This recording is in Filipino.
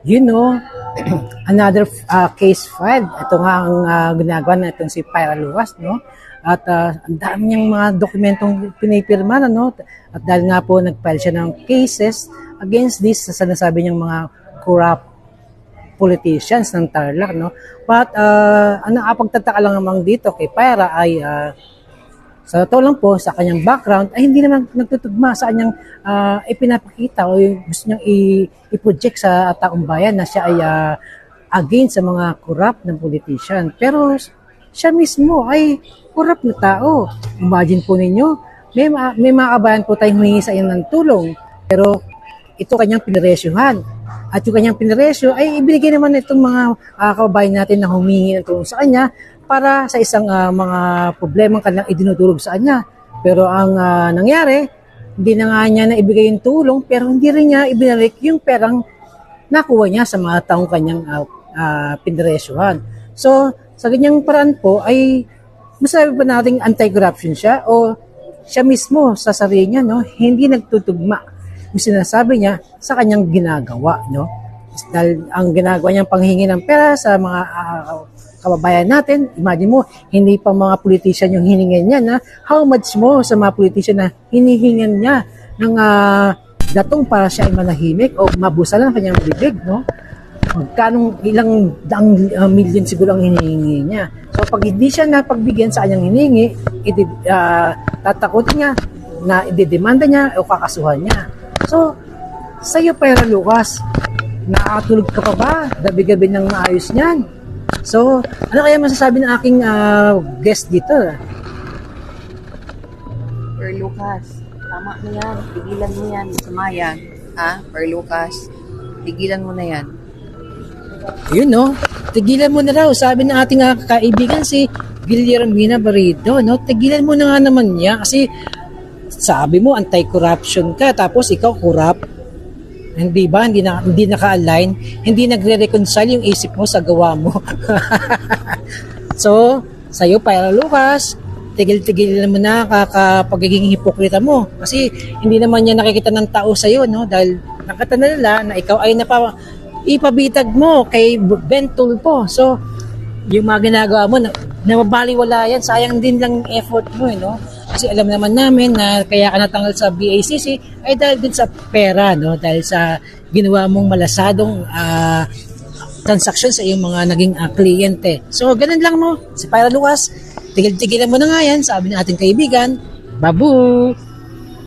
You know, another case filed. Ito nga ang ginagawa na itong si Pyra Lucas, no? At ang dami niyang mga dokumentong pinipirma, no? At dahil nga po nag-file siya ng cases against this sa sinasabi niyang mga corrupt politicians ng Tarlac, no? But ang nakapagtataka lang naman dito kay Pyra ay sa totoo lang po, sa kanyang background, ay hindi naman nagtutugma sa kanyang ipinapakita o gusto niyang i-project sa taong bayan na siya ay against sa mga corrupt ng politician. Pero siya mismo ay corrupt na tao. Imagine po ninyo, may mga kabayan po tayong humingi sa inyo ng tulong, pero ito kanyang piniresyuhan. At yung kanyang piniresyo ay ibinigay naman itong mga kababayan natin na humingi ng tulong sa kanya para sa isang mga problemang kanilang idinudulog sa kanya. Pero ang nangyari, hindi na nga niya na ibigay yung tulong, pero hindi rin niya ibinalik yung perang nakuha niya sa mga taong kanyang piniresyuhan. So, sa ganyang paraan po ay masabi ba natin anti-corruption siya o siya mismo sa sarili niya, no, hindi nagtutugma yung sinasabi niya sa kanyang ginagawa, no? Dahil ang ginagawa niyang panghingi ng pera sa mga kababayan natin, imagine mo, hindi pa mga politician yung hiningin niya, na how much mo sa mga politician na hinihingan niya ng datong para siya ay manahimik o mabusa lang kanyang bibig, no? Magkanong ilang daang million siguro ang hinihingi niya. So pag hindi siya napagbigyan sa kanyang hinihingi, tatakotin niya na ididemanda niya o kakasuhan niya. So, sa'yo Pyra Lucas, nakatulog ka pa ba? Gabi-gabi ng maayos niyan. So, ano kaya masasabi ng aking guest dito? Pyra Lucas, tama na yan. Tigilan mo yan. Masama yan. Ha? Pyra Lucas, tigilan mo na yan. Yun, no? Tigilan mo na raw. Sabi ng ating kaibigan si Guillermina Barrido, no? Tigilan mo na nga naman niya kasi sabi mo anti-corruption ka tapos ikaw corrupt. Hindi ba? Hindi naka-align, hindi nagre-reconcile yung isip mo sa gawa mo. So, sa'yo Pyra Lucas, tigil-tigil mo na pagiging hipokrita mo. Kasi hindi naman niya nakikita ng tao sa'yo, no? Dahil nakita nila na ikaw ay ipabitag mo kay Ben Tulfo. So, yung mga ginagawa mo, nababaliwala yan. Sayang din lang effort mo, no? Kasi alam naman namin na kaya ka natanggal sa BACC ay dahil din sa pera, no? Dahil sa ginawa mong malasadong transaction sa iyong mga naging kliyente. So, ganun lang, no? Si Pyra Lucas, tigil-tigilan mo na nga yan, sabi ng ating kaibigan, babu!